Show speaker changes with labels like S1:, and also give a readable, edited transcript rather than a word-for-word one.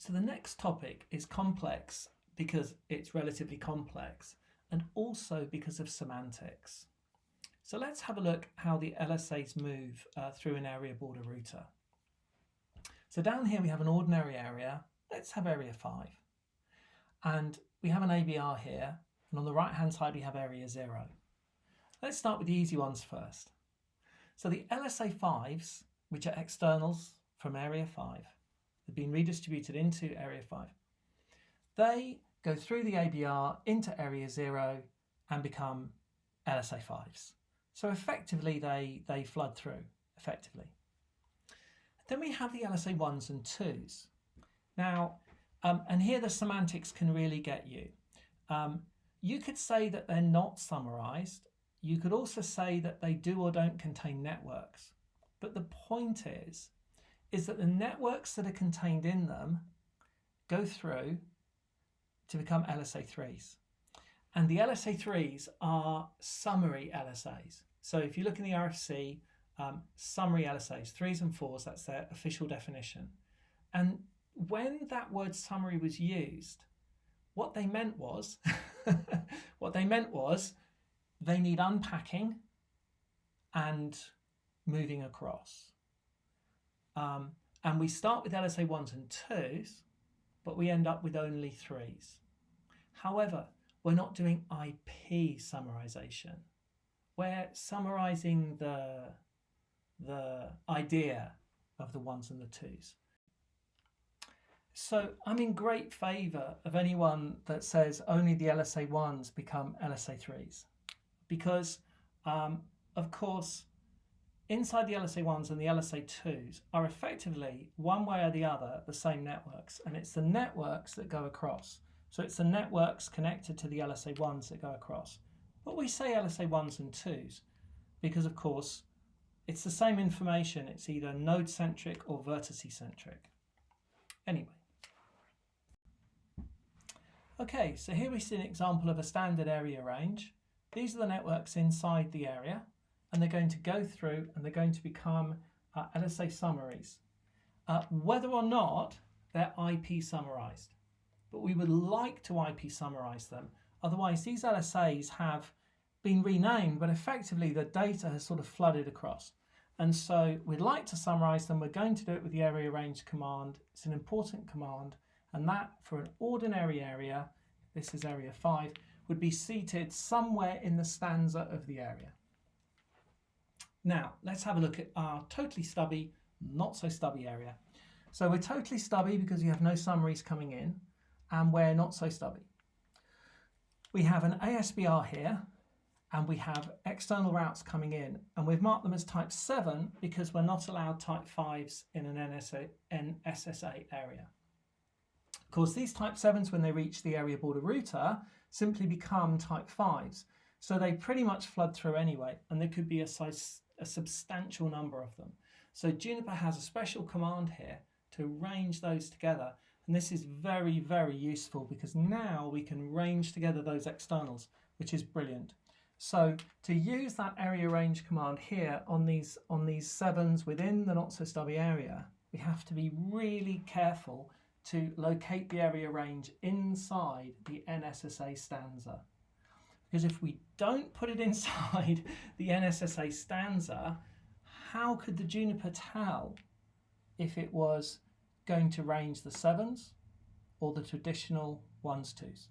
S1: So the next topic is complex because it's relatively complex and also because of semantics. So let's have a look how the LSAs move through an area border router. So down here we have an ordinary area. Let's have area 5. And we have an ABR here, and on the right hand side we have area 0. Let's start with the easy ones first. So the LSA 5s, which are externals from area 5, have been redistributed into area 5. They go through the ABR into area 0 and become LSA 5s. So effectively they flood through, effectively. Then we have the LSA 1s and 2s. Now, and here the semantics can really get you. You could say that they're not summarized. You could also say that they do or don't contain networks. But the point is that the networks that are contained in them go through to become LSA 3s. And the LSA 3s are summary LSAs. So if you look in the RFC, summary LSAs, 3s and 4s, that's their official definition. And when that word summary was used, what they meant was, they need unpacking and moving across. And we start with LSA 1s and 2s, but we end up with only 3s. However, we're not doing IP summarization. We're summarizing the idea of the 1s and the 2s. So I'm in great favour of anyone that says only the LSA 1s become LSA 3s. Because, of course, inside the LSA 1s and the LSA 2s are effectively, one way or the other, the same networks. And it's the networks that go across. So it's the networks connected to the LSA 1s that go across. But we say LSA 1s and 2s because, of course, it's the same information. It's either node-centric or vertice-centric. Anyway. Okay, so here we see an example of a standard area range. These are the networks inside the area, and they're going to go through and they're going to become LSA summaries, whether or not they're IP summarized. But we would like to IP summarize them. Otherwise, these LSAs have been renamed, but effectively the data has sort of flooded across. And so we'd like to summarize them. We're going to do it with the area range command. It's an important command. And that, for an ordinary area, this is area 5, would be seated somewhere in the stanza of the area. Now, let's have a look at our totally stubby, not so stubby area. So we're totally stubby because we have no summaries coming in, and we're not so stubby. We have an ASBR here, and we have external routes coming in, and we've marked them as type 7 because we're not allowed type 5s in an NSSA area. Of course, these type 7s, when they reach the area border router, simply become type 5s. So they pretty much flood through anyway, and there could be a substantial number of them. So Juniper has a special command here to range those together. And this is very, very useful because now we can range together those externals, which is brilliant. So to use that area range command here on these 7s within the not so stubby area, we have to be really careful to locate the area range inside the NSSA stanza. Because if we don't put it inside the NSSA stanza, how could the Juniper tell if it was going to range the 7s or the traditional 1s, 2s?